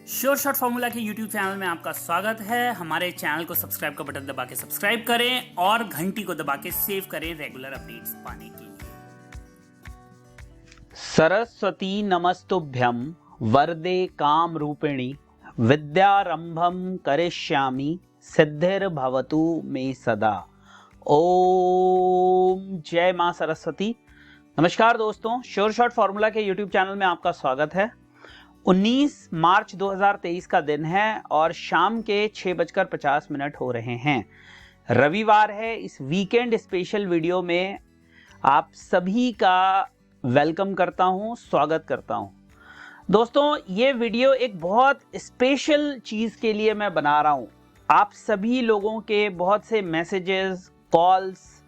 Sure shot formula के YouTube channel में आपका स्वागत है। हमारे चैनल को सब्सक्राइब का बटन दबा के सब्सक्राइब करें और घंटी को दबा के सेव करें रेगुलर अपडेट्स पाने के लिए। सरस्वती नमस्तुभ्यं वरदे काम रूपिणी विद्यारंभम करिष्यामि सिद्धिर्भवतु मे सदा। ओम जय मां सरस्वती। नमस्कार दोस्तों, श्योर शॉट फॉर्मूला के YouTube चैनल में आपका स्वागत है। 19 मार्च 2023 का दिन है और शाम के 6:50 हो रहे हैं। रविवार है। इस वीकेंड स्पेशल वीडियो में आप सभी का वेलकम करता हूं, स्वागत करता हूं। दोस्तों, ये वीडियो एक बहुत स्पेशल चीज के लिए मैं बना रहा हूं। आप सभी लोगों के बहुत से मैसेजेस, कॉल्स,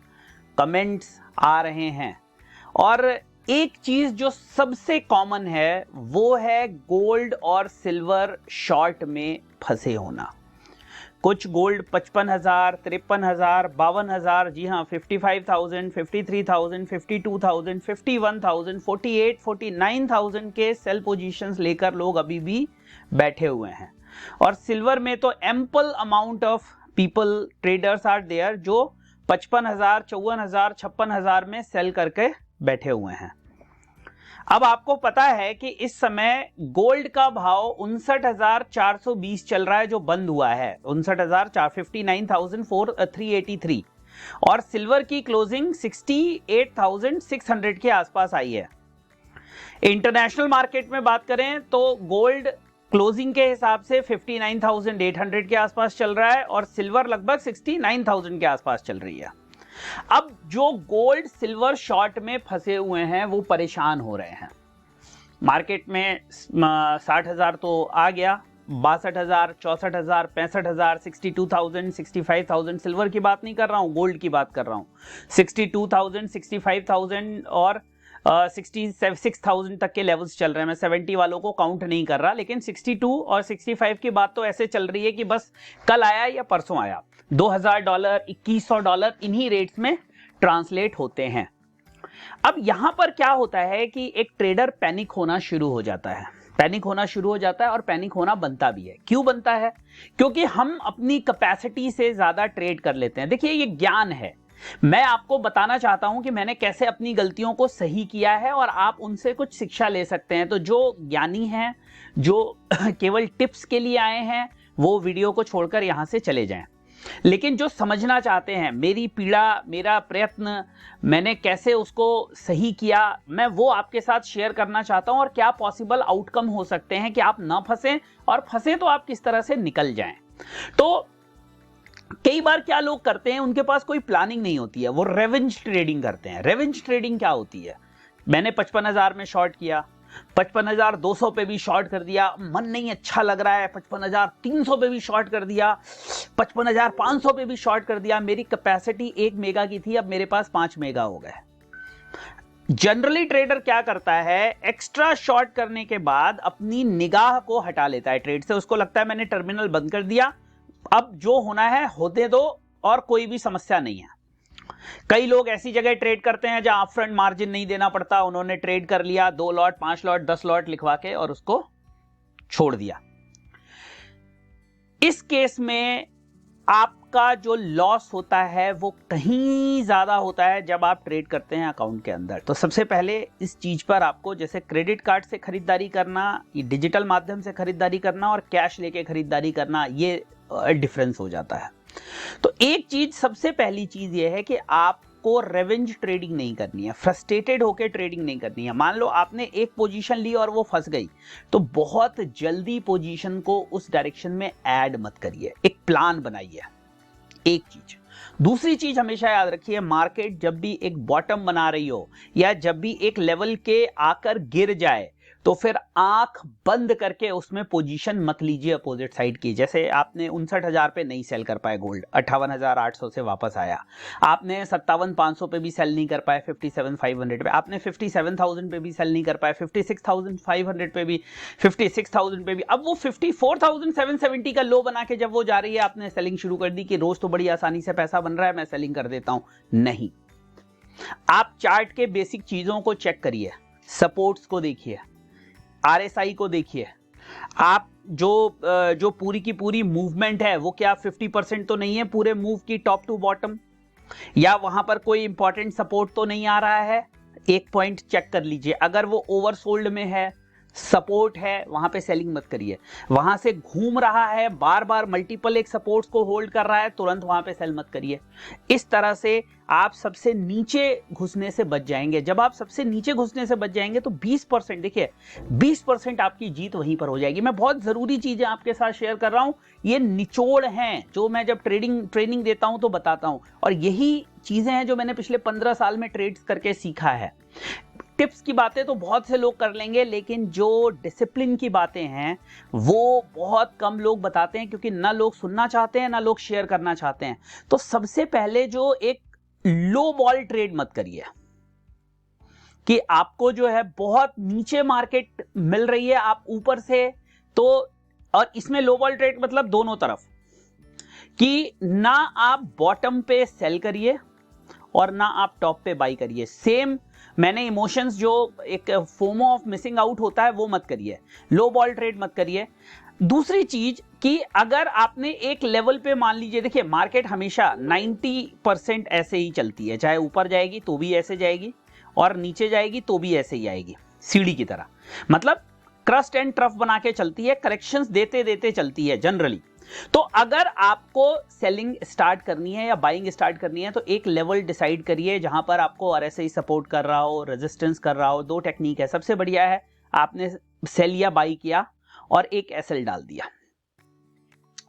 कमेंट्स आ रहे हैं और एक चीज जो सबसे कॉमन है वो है गोल्ड और सिल्वर शॉर्ट में फंसे होना। कुछ गोल्ड 55,000, 53,000, 52,000, जी हाँ 55,000, 53,000, 52,000, 51,000, 48, 49,000 के सेल पोजीशंस लेकर लोग अभी भी बैठे हुए हैं। और सिल्वर में तो ample amount of people, traders are there जो 55,000, 54,000, 56,000 में सेल करके बैठे हुए हैं। अब आपको पता है कि इस समय गोल्ड का भाव 59,420 चल रहा है, जो बंद हुआ है 59,383 और सिल्वर की क्लोजिंग 68,600 के आसपास आई है। इंटरनेशनल मार्केट में बात करें तो गोल्ड क्लोजिंग के हिसाब से 59,800 के आसपास चल रहा है और सिल्वर लगभग 69,000 के आसपास चल रही है। अब जो गोल्ड सिल्वर शॉर्ट में फंसे हुए हैं वो परेशान हो रहे हैं। मार्केट में 60,000 तो आ गया, 62,000, 64,000, 65,000, 62,000, 65,000, सिल्वर की बात नहीं कर रहा हूं, गोल्ड की बात कर रहा हूं। 62,000, 65,000 और 66,000 तक के लेवल्स चल रहे हैं। मैं 70 वालों को काउंट नहीं कर रहा, लेकिन 62 और 65 की बात तो ऐसे चल रही है कि बस कल आया या परसों आया। $2,000, $2,100 इन्हीं रेट्स में ट्रांसलेट होते हैं। अब यहां पर क्या होता है कि एक ट्रेडर पैनिक होना शुरू हो जाता है। पैनिक होना शुरू हो जाता है और पैनिक होना बनता भी है। क्यों बनता है? क्योंकि हम अपनी कैपेसिटी से ज्यादा ट्रेड कर लेते हैं। देखिए, ये ज्ञान है। मैं आपको बताना चाहता हूं कि मैंने कैसे अपनी गलतियों को सही किया है और आप उनसे कुछ शिक्षा ले सकते हैं। तो जो ज्ञानी हैं, जो केवल टिप्स के लिए आए हैं, वो वीडियो को छोड़कर यहां से चले जाएं। लेकिन जो समझना चाहते हैं, मेरी पीड़ा, मेरा प्रयत्न, मैंने कैसे उसको सही किया, मैं वो आपके साथ शेयर करना चाहता हूं और क्या पॉसिबल आउटकम हो सकते हैं कि आप ना फंसें और फंसे तो आप किस तरह से निकल जाएं। तो कई बार क्या लोग करते हैं, उनके पास कोई प्लानिंग नहीं होती है, वो रेवेंज ट्रेडिंग करते हैं। रेवेंज ट्रेडिंग क्या होती है? मैंने 55,000 में शॉर्ट किया, 55,200 पे भी शॉर्ट कर दिया, मन नहीं अच्छा लग रहा है, 55,300 पे भी शॉर्ट कर दिया, 55,500 पे भी शॉर्ट कर दिया। मेरी कैपेसिटी 1 मेगा की थी, अब मेरे पास 5 मेगा हो गए। जनरली ट्रेडर क्या करता है, एक्स्ट्रा शॉर्ट करने के बाद अपनी निगाह को हटा लेता है ट्रेड से। उसको लगता है मैंने टर्मिनल बंद कर दिया, अब जो होना है होते दो और कोई भी समस्या नहीं है। कई लोग ऐसी जगह ट्रेड करते हैं जहां अपफ्रंट मार्जिन नहीं देना पड़ता। उन्होंने ट्रेड कर लिया, 2 लॉट, 5 लॉट, 10 लॉट लिखवा के और उसको छोड़ दिया। इस केस में आपका जो लॉस होता है वो कहीं ज्यादा होता है जब आप ट्रेड करते हैं अकाउंट के अंदर। तो सबसे पहले इस चीज पर आपको, जैसे क्रेडिट कार्ड से खरीदारी करना, ये डिजिटल माध्यम से खरीदारी करना और कैश लेके खरीदारी करना, ये डिफरेंस हो जाता है। तो एक चीज, सबसे पहली चीज ये है कि आपको रेवेंज ट्रेडिंग नहीं करनी है, फ्रस्ट्रेटेड होकर ट्रेडिंग नहीं करनी है। मान लो आपने एक पोजीशन ली और वो फंस गई, तो बहुत जल्दी पोजीशन को उस डायरेक्शन में ऐड मत करिए, एक प्लान बनाइए। एक चीज। दूसरी चीज हमेशा याद रखिए, मार्केट जब भी एक बॉटम बना रही हो या जब भी एक लेवल के आकर गिर जाए, तो फिर आंख बंद करके उसमें पोजीशन मत लीजिए अपोजिट साइड की। जैसे आपने 59,000 पे नहीं सेल कर पाए गोल्ड, 58,800 से वापस आया। आपने 57,500 पे भी सेल नहीं कर पाए, 57,500 पे। आपने 57,000 पे भी सेल नहीं कर पाए, 56,500 पे भी, 56,000 पे भी। अब वो 54,770 का लो बना के जब वो जा रही है, आपने सेलिंग शुरू कर दी कि रोज तो बड़ी आसानी से पैसा बन रहा है, मैं सेलिंग कर देता हूं। नहीं, आप चार्ट के बेसिक चीजों को चेक करिए, सपोर्ट्स को देखिए, आरएसआई को देखिए, आप जो पूरी की पूरी मूवमेंट है वो क्या 50% तो नहीं है पूरे मूव की टॉप टू बॉटम, या वहां पर कोई इंपॉर्टेंट सपोर्ट तो नहीं आ रहा है? एक पॉइंट चेक कर लीजिए, अगर वो ओवरसोल्ड में है, सपोर्ट है, वहां पे सेलिंग मत करिए। वहां से घूम रहा है, बार बार मल्टीपल एक सपोर्ट्स को होल्ड कर रहा है, तुरंत वहां पे सेल मत करिए। इस तरह से आप सबसे नीचे घुसने से बच जाएंगे। जब आप सबसे नीचे घुसने से बच जाएंगे तो 20%, देखिए 20% आपकी जीत वहीं पर हो जाएगी। मैं बहुत जरूरी चीजें आपके साथ शेयर कर रहा हूं, ये निचोड़ हैं जो मैं जब ट्रेनिंग देता हूं तो बताता हूं, और यही चीजें हैं जो मैंने पिछले 15 साल में ट्रेड्स करके सीखा है। टिप्स की बातें तो बहुत से लोग कर लेंगे, लेकिन जो डिसिप्लिन की बातें हैं वो बहुत कम लोग बताते हैं, क्योंकि ना लोग सुनना चाहते हैं ना लोग शेयर करना चाहते हैं। तो सबसे पहले जो एक लो बॉल ट्रेड मत करिए कि आपको जो है बहुत नीचे मार्केट मिल रही है, आप ऊपर से तो, और इसमें लो बॉल ट्रेड मतलब दोनों तरफ, कि ना आप बॉटम पे सेल करिए और ना आप टॉप पे बाई करिए। सेम मैंने इमोशंस जो एक फोमो ऑफ मिसिंग आउट होता है वो मत करिए, लो बॉल ट्रेड मत करिए। दूसरी चीज कि अगर आपने एक लेवल पे, मान लीजिए, देखिए मार्केट हमेशा 90% ऐसे ही चलती है, चाहे ऊपर जाएगी तो भी ऐसे जाएगी और नीचे जाएगी तो भी ऐसे ही आएगी, सीढ़ी की तरह, मतलब क्रस्ट एंड ट्रफ बना के चलती है, करेक्शंस देते देते चलती है जनरली। तो अगर आपको सेलिंग स्टार्ट करनी है या बाइंग स्टार्ट करनी है तो एक लेवल डिसाइड करिए जहां पर आपको आरएसआई सपोर्ट कर रहा हो, रेजिस्टेंस कर रहा हो। दो टेक्निक है, सबसे बढ़िया है आपने सेल या बाई किया और एक एसएल डाल दिया,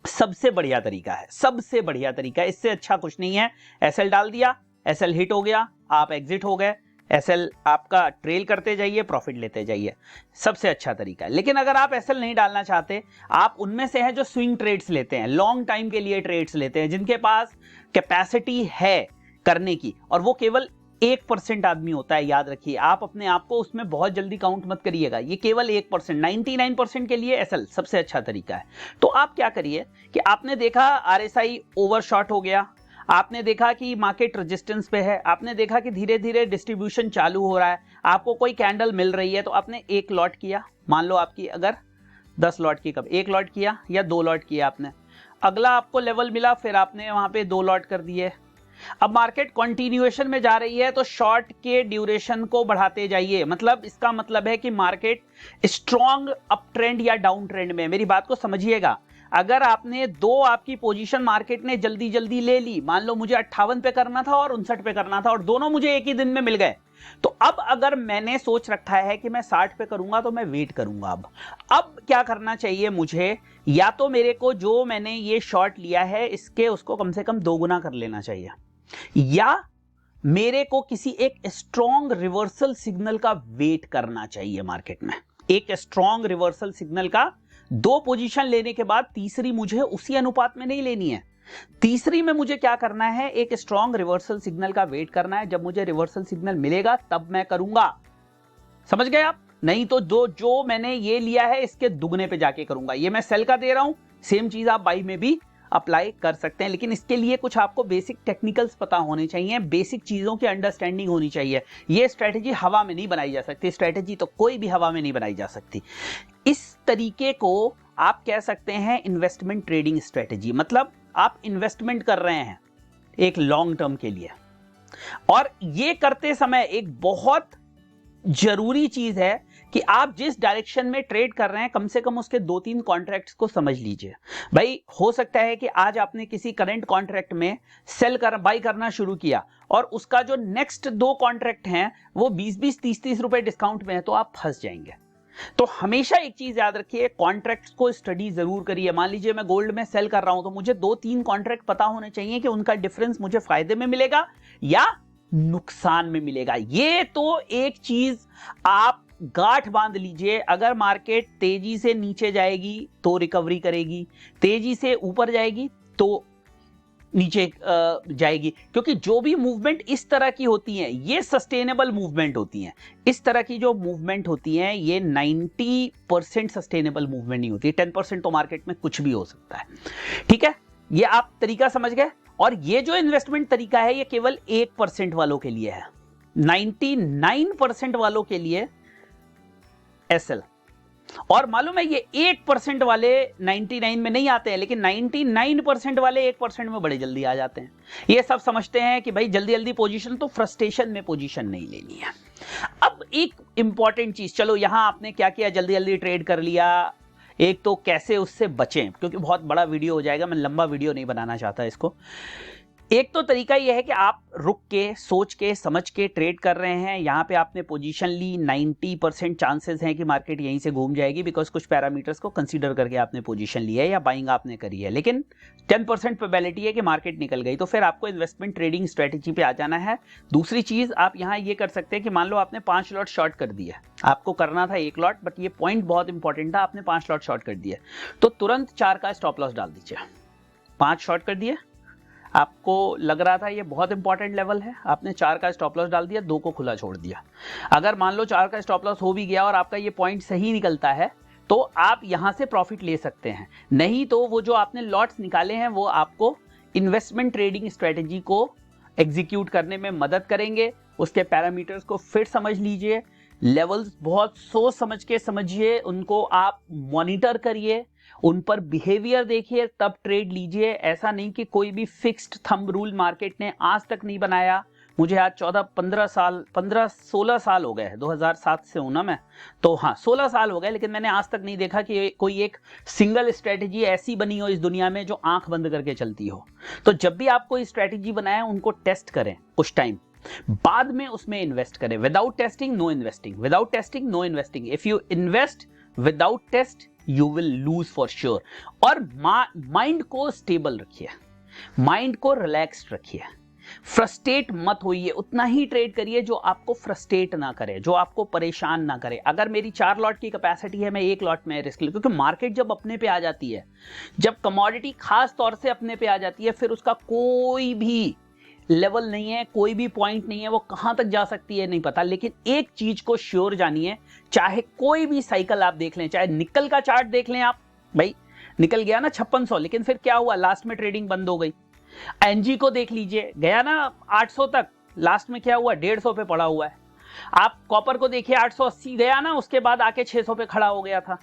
सबसे बढ़िया तरीका है, सबसे बढ़िया तरीका है, इससे अच्छा कुछ नहीं है। एसएल डाल दिया, एसएल हिट हो गया, आप एग्जिट हो गए, एसएल आपका ट्रेल करते जाइए, प्रॉफिट लेते जाइए, सबसे अच्छा तरीका है। लेकिन अगर आप एसएल नहीं डालना चाहते, आप उनमें से हैं जो स्विंग ट्रेड्स लेते हैं, लॉन्ग टाइम के लिए ट्रेड्स लेते हैं, जिनके पास कैपेसिटी है करने की, और वो केवल 1% आदमी होता है, याद रखिए। आप अपने आप को उसमें बहुत जल्दी काउंट मत करिएगा, ये केवल 1%, 99% के लिए एसएल सबसे अच्छा तरीका है। तो आप क्या करिए कि आपने देखा आरएसआई ओवरशॉट हो गया, आपने देखा कि मार्केट रेजिस्टेंस पे है, आपने देखा कि धीरे धीरे डिस्ट्रीब्यूशन चालू हो रहा है, आपको कोई कैंडल मिल रही है, तो आपने एक लॉट किया, मान लो आपकी अगर 10 लॉट की, कब एक लॉट किया या 2 लॉट किया आपने, अगला आपको लेवल मिला, फिर आपने वहां पे 2 लॉट कर दिए। अब मार्केट कंटिन्यूएशन में जा रही है तो शॉर्ट के ड्यूरेशन को बढ़ाते जाइए, मतलब इसका मतलब है कि मार्केट स्ट्रॉन्ग अप ट्रेंड या डाउन ट्रेंड में, मेरी बात को समझिएगा। अगर आपने दो आपकी पोजीशन मार्केट ने जल्दी जल्दी ले ली, मान लो मुझे 58 पे करना था और 59 पे करना था, और दोनों मुझे एक ही दिन में मिल गए, तो अब अगर मैंने सोच रखा है कि मैं 60 पे करूंगा तो मैं वेट करूंगा। अब क्या करना चाहिए मुझे, या तो मेरे को जो मैंने ये शॉर्ट लिया है इसके उसको कम से कम 2 गुना कर लेना चाहिए, या मेरे को किसी एक स्ट्रॉन्ग रिवर्सल सिग्नल का वेट करना चाहिए मार्केट में। एक स्ट्रॉन्ग रिवर्सल सिग्नल का 2 पोजीशन लेने के बाद तीसरी मुझे उसी अनुपात में नहीं लेनी है, तीसरी में मुझे क्या करना है, एक स्ट्रॉन्ग रिवर्सल सिग्नल का वेट करना है। जब मुझे रिवर्सल सिग्नल मिलेगा तब मैं करूंगा, समझ गए आप? नहीं तो जो मैंने ये लिया है इसके दुगने पे जाके करूंगा। ये मैं सेल का दे रहा हूं, सेम चीज आप बाई में भी अप्लाई कर सकते हैं, लेकिन इसके लिए कुछ आपको बेसिक टेक्निकल्स पता होने चाहिए, बेसिक चीजों की अंडरस्टैंडिंग होनी चाहिए। ये स्ट्रेटेजी हवा में नहीं बनाई जा सकती, स्ट्रेटेजी तो कोई भी हवा में नहीं बनाई जा सकती। इस तरीके को आप कह सकते हैं इन्वेस्टमेंट ट्रेडिंग स्ट्रेटेजी, मतलब आप इन्वेस्टमेंट कर रहे हैं एक लॉन्ग टर्म के लिए, और ये करते समय एक बहुत जरूरी चीज है कि आप जिस डायरेक्शन में ट्रेड कर रहे हैं कम से कम उसके 2-3 कॉन्ट्रैक्ट्स को समझ लीजिए। भाई हो सकता है कि आज आपने किसी करंट कॉन्ट्रैक्ट में बाई करना शुरू किया और उसका जो नेक्स्ट 2 कॉन्ट्रैक्ट हैं वो 20-20, 30-30 रुपए डिस्काउंट में है, तो आप फंस जाएंगे। तो हमेशा एक चीज याद रखिए, कॉन्ट्रैक्ट्स को स्टडी जरूर करिए। मान लीजिए मैं गोल्ड में सेल कर रहा हूं तो मुझे 2-3 कॉन्ट्रैक्ट पता होने चाहिए कि उनका डिफरेंस मुझे फायदे में मिलेगा या नुकसान में मिलेगा। ये तो एक चीज आप गांठ बांध लीजिए, अगर मार्केट तेजी से नीचे जाएगी तो रिकवरी करेगी, तेजी से ऊपर जाएगी तो नीचे जाएगी, क्योंकि जो भी मूवमेंट इस तरह की होती है ये सस्टेनेबल मूवमेंट होती है। इस तरह की जो मूवमेंट होती है ये 90% सस्टेनेबल मूवमेंट नहीं होती है, 10% तो मार्केट में कुछ भी हो सकता है। ठीक है, ये आप तरीका समझ गए। और ये जो इन्वेस्टमेंट तरीका है ये केवल 1% वालों के लिए है, 99% वालों के लिए एसएल। और मालूम है ये 1% वाले 99 में नहीं आते हैं, लेकिन 99% वाले 1% में बड़े जल्दी आ जाते हैं। ये सब समझते हैं कि भाई जल्दी जल्दी पोजीशन, तो फ्रस्ट्रेशन में पोजीशन नहीं लेनी है। अब एक इंपॉर्टेंट चीज, चलो यहां आपने क्या किया, जल्दी जल्दी ट्रेड कर लिया, एक तो कैसे उससे बचें, क्योंकि बहुत बड़ा वीडियो हो जाएगा, मैं लंबा वीडियो नहीं बनाना चाहता इसको। एक तो तरीका यह है कि आप रुक के सोच के समझ के ट्रेड कर रहे हैं। यहां पे आपने पोजीशन ली, 90% चांसेस हैं कि मार्केट यहीं से घूम जाएगी, बिकॉज कुछ पैरामीटर्स को कंसीडर करके आपने पोजीशन ली है या बाइंग आपने करी है, लेकिन 10% प्रोबेबिलिटी है कि मार्केट निकल गई, तो फिर आपको इन्वेस्टमेंट ट्रेडिंग स्ट्रेटेजी पे आ जाना है। दूसरी चीज आप यहां ये कर सकते हैं कि मान लो आपने 5 लॉट शॉर्ट कर दिया, आपको करना था 1 लॉट, बट ये पॉइंट बहुत इंपॉर्टेंट था, आपने 5 लॉट शॉर्ट कर दिया, तो तुरंत 4 का स्टॉप लॉस डाल दीजिए। 5 शॉर्ट कर दिए, आपको लग रहा था ये बहुत इंपॉर्टेंट लेवल है, आपने 4 का स्टॉप लॉस डाल दिया, 2 को खुला छोड़ दिया। अगर मान लो 4 का स्टॉप लॉस हो भी गया और आपका ये पॉइंट सही निकलता है, तो आप यहां से प्रॉफिट ले सकते हैं, नहीं तो वो जो आपने लॉट्स निकाले हैं वो आपको इन्वेस्टमेंट ट्रेडिंग स्ट्रेटेजी को एग्जीक्यूट करने में मदद करेंगे। उसके पैरामीटर्स को फिर समझ लीजिए, लेवल्स बहुत सोच समझ के समझिए, उनको आप मॉनिटर करिए, उन पर बिहेवियर देखिए, तब ट्रेड लीजिए। ऐसा नहीं कि कोई भी फिक्स्ड थंब रूल मार्केट ने आज तक नहीं बनाया। मुझे आज 16 साल हो गए, 2007 से हूं ना मैं, तो हाँ 16 साल हो गए, लेकिन मैंने आज तक नहीं देखा कि कोई एक सिंगल स्ट्रेटेजी ऐसी बनी हो इस दुनिया में जो आंख बंद करके चलती हो। तो जब भी आप कोई स्ट्रेटेजी बनाए उनको टेस्ट करें कुछ टाइम, बाद में उसमें इन्वेस्ट करें। Without testing no investing, without testing no investing. If you invest without test you will lose for sure. और माइंड को स्टेबल रखिए, माइंड को रिलैक्स्ड रखिए, फ्रस्ट्रेट मत होइए, उतना ही ट्रेड करिए जो आपको फ्रस्ट्रेट ना करे, जो आपको परेशान ना करे। अगर मेरी 4 लॉट की कैपेसिटी है, मैं 1 लॉट में रिस्क लूं, क्योंकि मार्केट जब अपने पे आ जाती है, जब कमोडिटी खास तौर से अपने पे आ जाती है, फिर उसका कोई भी लेवल नहीं है, कोई भी पॉइंट नहीं है, वो कहां तक जा सकती है नहीं पता। लेकिन एक चीज को श्योर जानिए, चाहे कोई भी साइकिल आप देख लें, चाहे निकल का चार्ट देख लें आप, भाई निकल गया ना 5600, लेकिन फिर क्या हुआ, लास्ट में ट्रेडिंग बंद हो गई। एनजी को देख लीजिए, गया ना 800 तक, लास्ट में क्या हुआ, 150 पे पड़ा हुआ है। आप कॉपर को देखिए, 880 गया ना, उसके बाद आके 600 पे खड़ा हो गया था।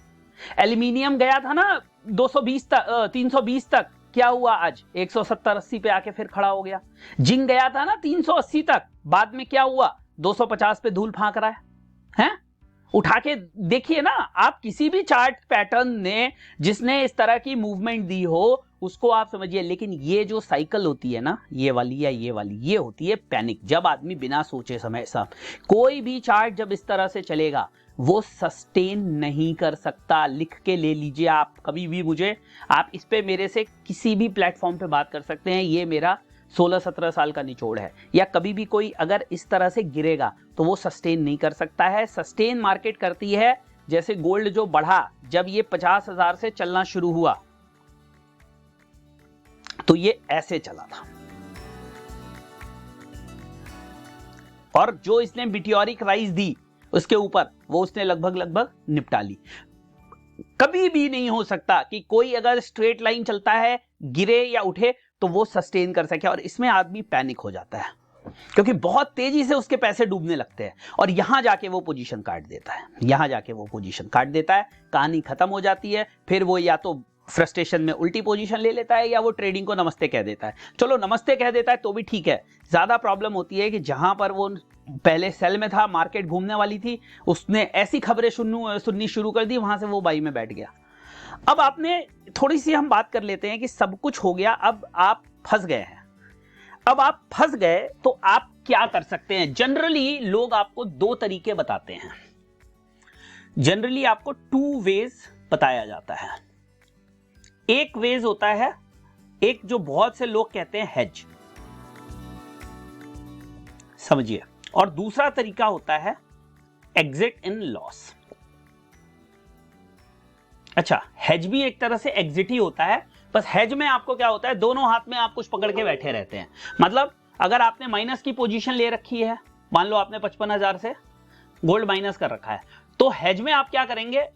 एल्यूमिनियम गया था ना 220 तक, 320 तक, क्या हुआ, आज 170-80 पे आके फिर खड़ा हो गया। जिंक गया था ना 380 तक, बाद में क्या हुआ, 250 पे धूल फांक रहा है? उठा के देखिए ना आप, किसी भी चार्ट पैटर्न ने जिसने इस तरह की मूवमेंट दी हो उसको आप समझिए। लेकिन ये जो साइकिल होती है ना, ये वाली या ये वाली, ये होती है पैनिक, जब आदमी बिना सोचे समय साहब, कोई भी चार्ट जब इस तरह से चलेगा वो सस्टेन नहीं कर सकता। लिख के ले लीजिए आप, कभी भी मुझे आप इस पे मेरे से किसी भी प्लेटफॉर्म पे बात कर सकते हैं, ये मेरा 16-17 साल का निचोड़ है। या कभी भी कोई अगर इस तरह से गिरेगा तो वो सस्टेन नहीं कर सकता है। सस्टेन मार्केट करती है, जैसे गोल्ड जो बढ़ा, जब ये 50,000 से चलना शुरू हुआ तो ये ऐसे चला था, और जो इसने मिटियोरिक राइज दी उसके ऊपर, वो उसने लगभग निपटा ली। कभी भी नहीं हो सकता कि कोई अगर स्ट्रेट लाइन चलता है, गिरे या उठे, तो वो सस्टेन कर सके। और इसमें आदमी पैनिक हो जाता है, क्योंकि बहुत तेजी से उसके पैसे डूबने लगते हैं, और यहां जाके वो पोजीशन काट देता है, यहां जाके वो पोजीशन काट देता है, कहानी खत्म हो जाती है। फिर वो या तो फ्रस्ट्रेशन में उल्टी पोजीशन ले लेता है, या वो ट्रेडिंग को नमस्ते कह देता है। चलो नमस्ते कह देता है तो भी ठीक है, ज्यादा प्रॉब्लम होती है कि जहां पर वो पहले सेल में था, मार्केट घूमने वाली थी, उसने ऐसी खबरें सुननी शुरू कर दी, वहां से वो बाई में बैठ गया। अब आपने थोड़ी सी हम बात कर लेते हैं कि सब कुछ हो गया, अब आप फंस गए हैं। अब आप फंस गए तो आप क्या कर सकते हैं? जनरली लोग आपको 2 तरीके बताते हैं, जनरली आपको 2 वेज बताया जाता है। एक वेज होता है, एक जो बहुत से लोग कहते हैं हेज, समझिए, और दूसरा तरीका होता है एग्जिट इन लॉस। अच्छा, हेज भी एक तरह से एग्जिट ही होता है, बस हेज में आपको क्या होता है, दोनों हाथ में आप कुछ पकड़ के बैठे रहते हैं। मतलब अगर आपने माइनस की पोजीशन ले रखी है, मान लो आपने 55,000 से गोल्ड माइनस कर रखा है, तो हेज में आप क्या करेंगे,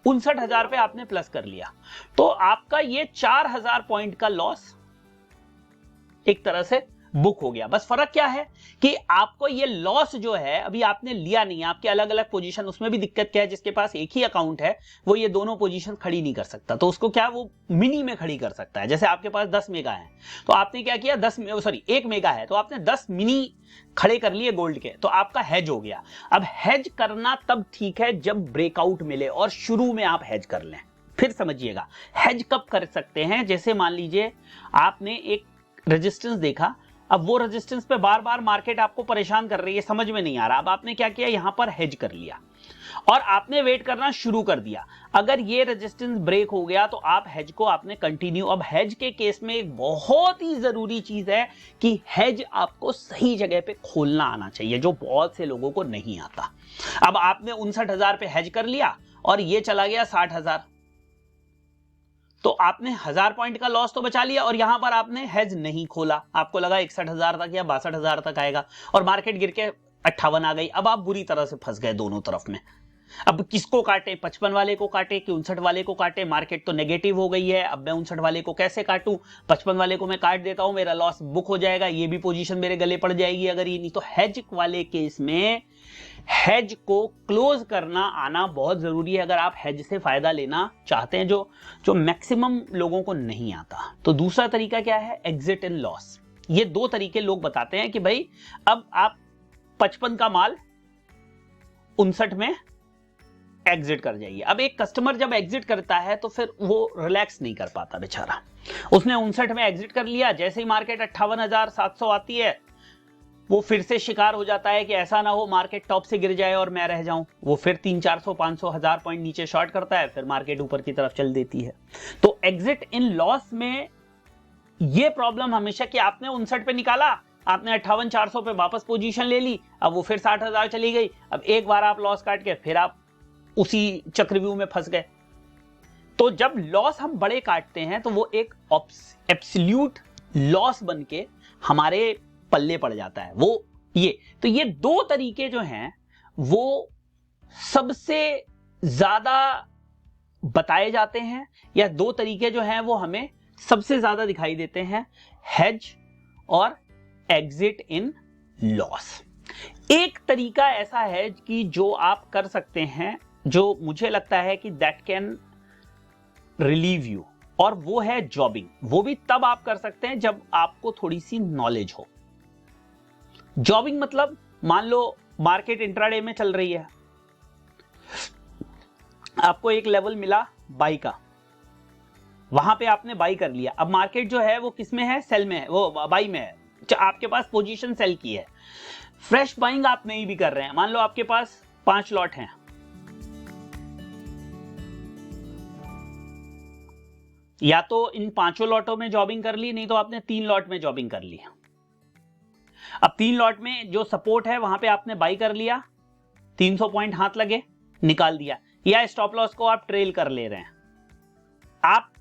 59,000 पे आपने प्लस कर लिया, तो आपका ये 4,000 पॉइंट का लॉस एक तरह से बुक हो गया। बस फर्क क्या है कि आपको ये लॉस जो है अभी आपने लिया नहीं है, आपके अलग अलग पोजीशन, उसमें भी दिक्कत क्या है, जिसके पास एक ही अकाउंट है वो ये दोनों पोजीशन खड़ी नहीं कर सकता, तो उसको क्या वो मिनी में खड़ी कर सकता है। जैसे आपके पास 10 मेगा है तो आपने क्या किया 1 मेगा है तो आपने 10 मिनी खड़े कर लिए गोल्ड के, तो आपका हेज हो गया। अब हेज करना तब ठीक है जब ब्रेकआउट मिले और शुरू में आप हेज कर लें। फिर समझिएगा हेज कब कर सकते हैं, जैसे मान लीजिए आपने एक रेजिस्टेंस देखा, अब वो रेजिस्टेंस पे बार बार मार्केट आपको परेशान कर रही है, समझ में नहीं आ रहा, अब आपने क्या किया यहां पर हेज कर लिया और आपने वेट करना शुरू कर दिया। अगर ये रेजिस्टेंस ब्रेक हो गया तो आप हेज को आपने कंटिन्यू। अब हेज के केस में एक बहुत ही जरूरी चीज है कि हेज आपको सही जगह पे खोलना आना चाहिए, जो बहुत से लोगों को नहीं आता। अब आपने 59,000 पे हेज कर लिया और ये चला गया 60,000, तो आपने 1000 पॉइंट का लॉस तो बचा लिया और यहां पर आपने हेज नहीं खोला, आपको लगा 61,000 तक या 62,000 तक आएगा और मार्केट गिर के 58 आ गई। अब आप बुरी तरह से फंस गए दोनों तरफ में। अब किसको काटे, 55 वाले को काटे कि 59 वाले को काटे? मार्केट तो नेगेटिव हो गई है, अब मैं 59 वाले को कैसे काटूं? 55 वाले को मैं काट देता हूं, मेरा लॉस बुक हो जाएगा, ये भी पोजीशन मेरे गले पड़ जाएगी अगर ये नहीं। तो हेज वाले केस में हेज को क्लोज करना आना बहुत जरूरी है अगर आप हेज से फायदा लेना चाहते हैं, जो मैक्सिमम लोगों को नहीं आता। तो दूसरा तरीका क्या है, एग्जिट इन लॉस। ये दो तरीके लोग बताते हैं कि भाई अब आप 55 का माल 59 में एग्जिट कर जाइए। अब एक कस्टमर जब एग्जिट करता है तो फिर वो रिलैक्स नहीं कर पाता बेचारा, उसने 59 में एग्जिट कर लिया, जैसे ही मार्केट 58,700 आती है वो फिर से शिकार हो जाता है कि ऐसा ना हो मार्केट टॉप से गिर जाए और मैं रह जाऊं। वो फिर 300, 400, 500, 1000 पॉइंट नीचे शॉर्ट करता है, फिर मार्केट ऊपर की तरफ चल देती है। तो एग्जिट इन लॉस में ये प्रॉब्लम हमेशा कि आपने 59 पे निकाला, आपने 58,400 पे वापस पोजीशन ले ली, अब वो फिर 60,000 चली गई, अब एक बार आप लॉस काट के फिर आप उसी चक्रव्यूह में फंस गए। तो जब लॉस हम बड़े काटते हैं तो वो एक एब्सोल्यूट लॉस बन के हमारे पल्ले पड़ जाता है। वो तो ये दो तरीके जो हैं वो सबसे ज्यादा बताए जाते हैं, या दो तरीके जो हैं वो हमें सबसे ज्यादा दिखाई देते हैं, हेज और एग्जिट इन लॉस। एक तरीका ऐसा है कि जो आप कर सकते हैं, जो मुझे लगता है कि दैट कैन रिलीव यू, और वो है जॉबिंग। वो भी तब आप कर सकते हैं जब आपको थोड़ी सी नॉलेज हो। जॉबिंग मतलब मान लो मार्केट इंट्राडे में चल रही है, आपको एक लेवल मिला बाई का, वहां पे आपने बाई कर लिया। अब मार्केट जो है वो किस में है, सेल में है, वो बाई में है, आपके पास पोजीशन सेल की है। फ्रेश बाइंग आप नहीं भी कर रहे हैं, मान लो आपके पास 5 लॉट हैं, या तो इन 5 लॉटों में जॉबिंग कर ली, नहीं तो आपने 3 लॉट में जॉबिंग कर ली। अब 3 लॉट में जो सपोर्ट है वहां पे आपने बाई कर लिया, 300 पॉइंट हाथ लगे, निकाल दिया, या स्टॉप लॉस को आप ट्रेल कर ले रहे हैं। आप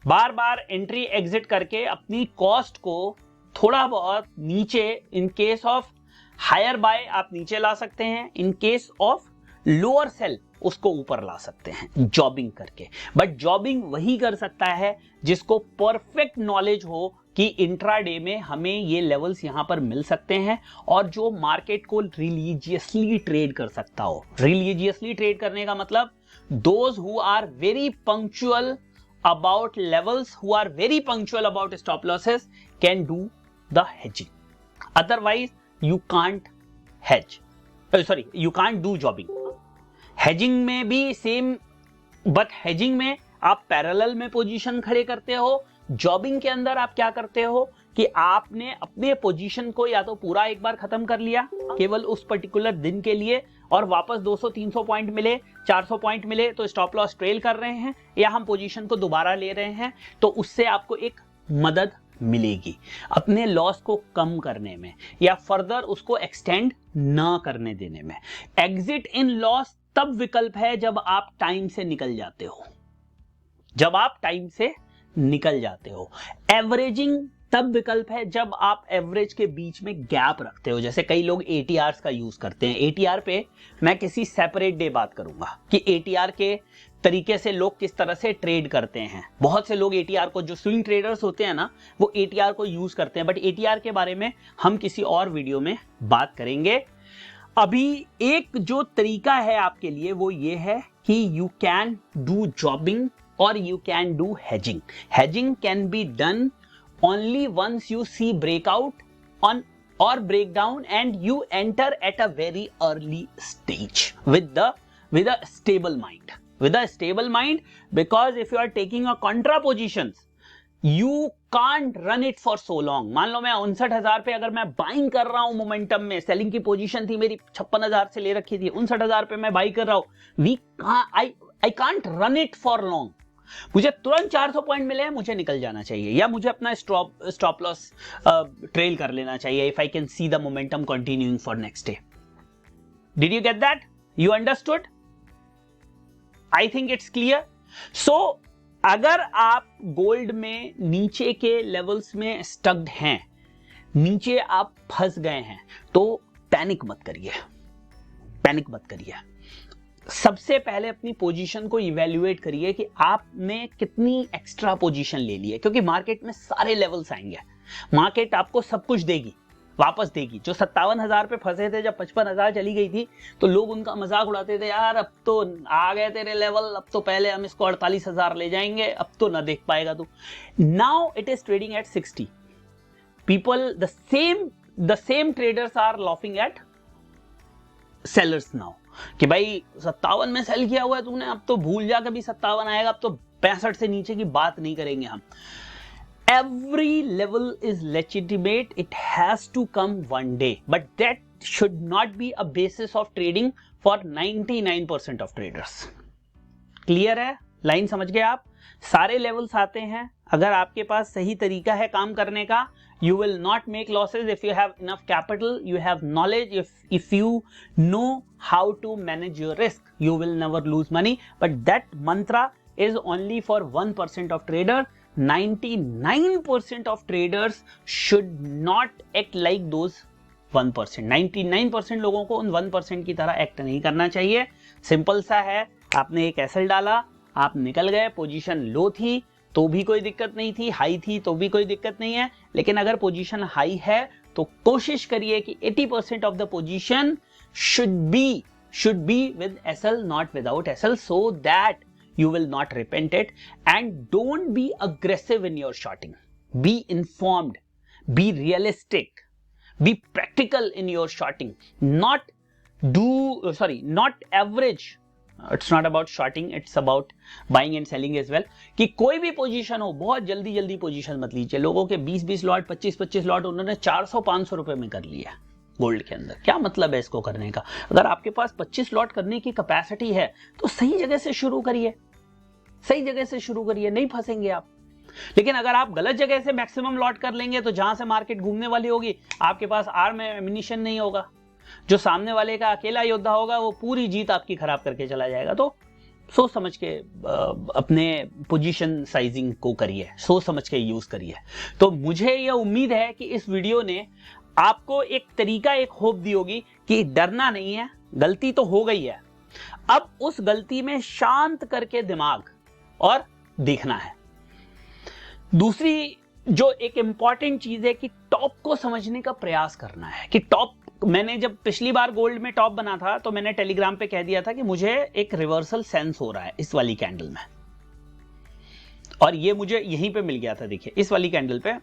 बार बार एंट्री एग्जिट करके अपनी कॉस्ट को थोड़ा बहुत नीचे, in case of higher buy आप नीचे ला सकते हैं, in case of lower sell उसको ऊपर ला सकते हैं जॉबिंग करके। बट जॉबिंग वही कर सकता है जिसको परफेक्ट नॉलेज हो कि इंट्राडे में हमें ये लेवल्स यहां पर मिल सकते हैं, और जो मार्केट को रिलीजियसली ट्रेड कर सकता हो। रिलीजियसली ट्रेड करने का मतलब those who are very punctual about levels, who are very punctual about stop losses can do the hedging, otherwise you can't hedge, sorry you can't do jobbing. Hedging में भी same, but hedging में आप parallel में position खड़े करते हो, जॉबिंग के अंदर आप क्या करते हो कि आपने अपने पोजीशन को या तो पूरा एक बार खत्म कर लिया केवल उस पर्टिकुलर दिन के लिए, और वापस 200-300 पॉइंट मिले, 400 पॉइंट मिले तो स्टॉप लॉस ट्रेल कर रहे हैं, या हम पोजीशन को दोबारा ले रहे हैं, तो उससे आपको एक मदद मिलेगी अपने लॉस को कम करने में या फर्दर उसको एक्सटेंड ना करने देने में। एग्जिट इन लॉस तब विकल्प है जब आप टाइम से निकल जाते हो, जब आप टाइम से निकल जाते हो। एवरेजिंग तब विकल्प है जब आप एवरेज के बीच में गैप रखते हो। जैसे कई लोग ATRs का यूज करते हैं। ATR पे मैं किसी सेपरेट डे बात करूंगा कि ATR के तरीके से लोग किस तरह से ट्रेड करते हैं। बहुत से लोग ATR को, जो स्विंग ट्रेडर्स होते हैं ना, वो ATR को यूज करते हैं, बट ATR के बारे में हम किसी और वीडियो में बात करेंगे। अभी एक जो तरीका है आपके लिए वो ये है कि यू कैन डू जॉबिंग और you can do hedging. Hedging can be done only once you see breakout on or breakdown and you enter at a very early stage with a stable mind, because if you are taking a contra positions you can't run it for so long। मान लो मैं 59,000 पे अगर मैं buying कर रहा हूं, momentum में selling की पोजीशन थी मेरी 56,000 से ले रखी थी, 59,000 पे मैं बाई कर रहा हूं, I can't run it for long। मुझे तुरंत 400 पॉइंट मिले हैं, मुझे निकल जाना चाहिए, या मुझे अपना स्टॉप लॉस ट्रेल कर लेना चाहिए if I can see the momentum continuing for next day. Did you get that? You understood? I think it's clear. So अगर आप गोल्ड में नीचे के लेवल्स में स्टक्ड हैं, नीचे आप फंस गए हैं, तो पैनिक मत करिए। सबसे पहले अपनी पोजीशन को इवैल्यूएट करिए कि आपने कितनी एक्स्ट्रा पोजीशन ले ली है, क्योंकि मार्केट में सारे लेवल्स आएंगे। मार्केट आपको सब कुछ देगी, वापस देगी। जो 57,000 पे फंसे थे, जब 55,000 चली गई थी, तो लोग उनका मजाक उड़ाते थे, यार अब तो आ गए तेरे लेवल, अब तो पहले हम इसको 48,000 ले जाएंगे, अब तो ना देख पाएगा तू। Now it is trading at 60। People, the same traders are laughing at sellers now कि भाई 57 में सेल किया हुआ है तूने, अब तो भूल जा कभी 57 आएगा, अब तो 65 से नीचे की बात नहीं करेंगे हम। Every level is legitimate, it has to come one day, but that should not be a basis of trading for 99% of traders। Clear है? लाइन समझ गए आप? सारे लेवल्स आते हैं, अगर आपके पास सही तरीका है काम करने का, you will not make losses if you have enough capital, you have knowledge, if you know how to manage your risk, you will never lose money। But that mantra is only for 1% of traders। 99% of traders should not act like those 1%। 99% लोगों को उन 1% की तरह act नहीं करना चाहिए। Simple सा है, आपने एक एसएल डाला, आप निकल गए, पोजीशन लो थी तो भी कोई दिक्कत नहीं थी, हाई थी तो भी कोई दिक्कत नहीं है, लेकिन अगर पोजीशन हाई है तो कोशिश करिए कि 80% of the position should be with SL, not without SL, so that you will not repent it। and don't be aggressive in your shorting, be informed, be realistic, be practical in your shorting, not average। It's not about shorting, it's about buying and selling as well। कि कोई भी position हो, बहुत जल्दी position मत लीजिए। लोगों के 20 लॉट, 25 लॉट उन्होंने 400-500 रुपए में कर लिया गोल्ड के अंदर। क्या मतलब है इसको करने का? अगर आपके पास 25 लॉट करने की कैपेसिटी है तो सही जगह से शुरू करिए, नहीं फंसेंगे आप। लेकिन अगर आप गलत जगह से मैक्सिमम लॉट कर लेंगे तो जहां से मार्केट घूमने वाली होगी, आपके पास आर्म एमिनिशन नहीं होगा, जो सामने वाले का अकेला योद्धा होगा वो पूरी जीत आपकी खराब करके चला जाएगा। तो सोच समझ के अपने पोजीशन साइजिंग को करिए, सोच समझ के यूज करिए। तो मुझे यह उम्मीद है कि इस वीडियो ने आपको एक तरीका, एक होप दी होगी कि डरना नहीं है, गलती तो हो गई है, अब उस गलती में शांत करके दिमाग और देखना है। दूसरी जो एक इंपॉर्टेंट चीज है कि टॉप को समझने का प्रयास करना है। कि टॉप, मैंने जब पिछली बार गोल्ड में टॉप बना था तो मैंने टेलीग्राम पे कह दिया था कि मुझे एक रिवर्सल सेंस हो रहा है इस वाली कैंडल में, और ये मुझे यहीं पे मिल गया था। देखिए इस वाली कैंडल पे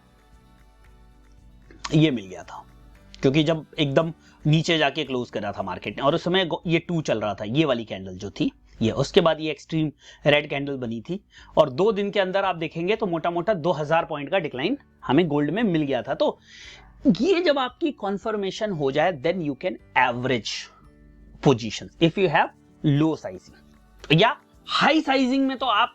ये मिल गया था, क्योंकि जब एकदम नीचे जाके क्लोज करा था मार्केट ने, और उस समय ये 2 चल रहा था, ये वाली कैंडल जो थी ये, उसके बाद ये एक्सट्रीम रेड कैंडल बनी थी, और 2 दिन के अंदर आप देखेंगे तो मोटा मोटा 2000 पॉइंट का डिक्लाइन हमें गोल्ड में मिल गया था। तो ये जब आपकी कॉन्फर्मेशन हो जाए, then you can average positions if you have low sizing, या हाई साइजिंग में तो आप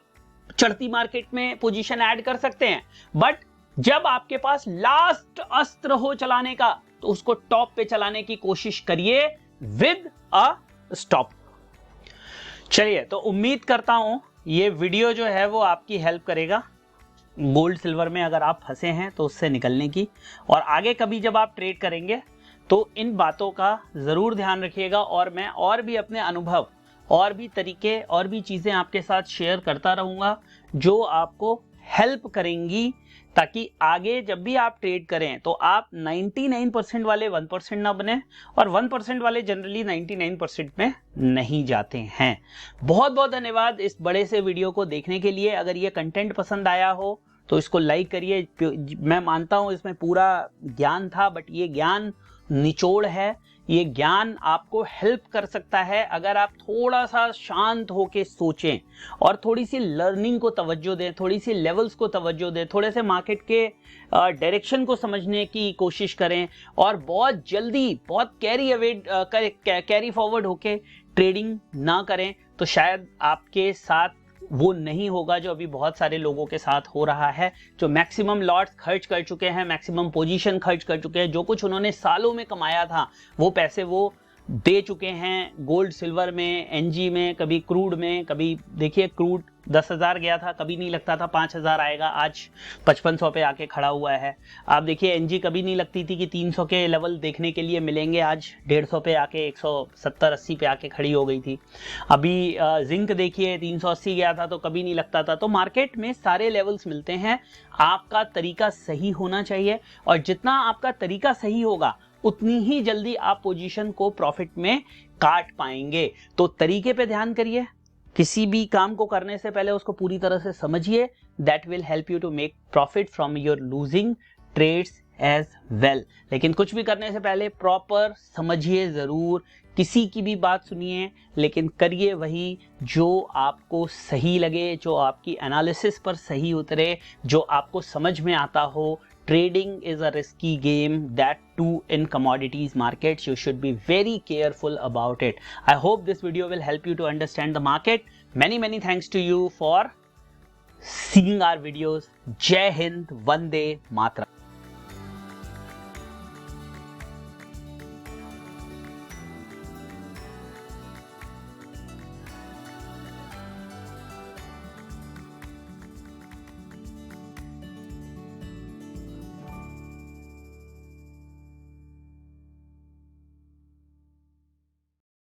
चढ़ती मार्केट में पोजीशन ऐड कर सकते हैं, बट जब आपके पास लास्ट अस्त्र हो चलाने का तो उसको टॉप पे चलाने की कोशिश करिए विद अ स्टॉप। चलिए, तो उम्मीद करता हूं ये वीडियो जो है वो आपकी हेल्प करेगा। गोल्ड सिल्वर में अगर आप फंसे हैं तो उससे निकलने की, और आगे कभी जब आप ट्रेड करेंगे तो इन बातों का ज़रूर ध्यान रखिएगा। और मैं और भी अपने अनुभव और भी तरीके और भी चीज़ें आपके साथ शेयर करता रहूँगा जो आपको हेल्प करेंगी, ताकि आगे जब भी आप ट्रेड करें तो आप 99% वाले 1% ना बने, और 1% वाले जनरली 99% में नहीं जाते हैं। बहुत बहुत धन्यवाद इस बड़े से वीडियो को देखने के लिए। अगर ये कंटेंट पसंद आया हो तो इसको लाइक करिए। मैं मानता हूँ इसमें पूरा ज्ञान था, बट ये ज्ञान निचोड़ है। ये ज्ञान आपको हेल्प कर सकता है अगर आप थोड़ा सा शांत होके सोचें और थोड़ी सी लर्निंग को तवज्जो दें, थोड़ी सी लेवल्स को तवज्जो दें, थोड़े से मार्केट के डायरेक्शन को समझने की कोशिश करें, और बहुत जल्दी बहुत कैरी फॉरवर्ड होके ट्रेडिंग ना करें, तो शायद आपके साथ वो नहीं होगा जो अभी बहुत सारे लोगों के साथ हो रहा है, जो मैक्सिमम लॉट्स खर्च कर चुके हैं, मैक्सिमम पोजीशन खर्च कर चुके हैं, जो कुछ उन्होंने सालों में कमाया था वो पैसे वो दे चुके हैं गोल्ड सिल्वर में, एनजी में, कभी क्रूड में। कभी देखिए क्रूड 10,000 गया था, कभी नहीं लगता था 5,000 आएगा, आज 5500 पे आके खड़ा हुआ है। आप देखिए एनजी कभी नहीं लगती थी कि 300 के लेवल देखने के लिए मिलेंगे, आज 150 पे आके 170-80 पे आके खड़ी हो गई थी। अभी जिंक देखिए 380 गया था तो कभी नहीं लगता था। तो मार्केट में सारे लेवल्स मिलते हैं, आपका तरीका सही होना चाहिए, और जितना आपका तरीका सही होगा उतनी ही जल्दी आप पोजीशन को प्रॉफिट में काट पाएंगे। तो तरीके पे ध्यान करिए, किसी भी काम को करने से पहले उसको पूरी तरह से समझिए। That will help you to make profit from your losing trades as well. लेकिन कुछ भी करने से पहले प्रॉपर समझिए जरूर, किसी की भी बात सुनिए, लेकिन करिए वही जो आपको सही लगे, जो आपकी एनालिसिस पर सही उतरे, जो आपको समझ में आता हो। Trading is a risky game, that too in commodities markets. You should be very careful about it. I hope this video will help you to understand the market. Many thanks to you for seeing our videos. Jai Hind, Vande Mataram.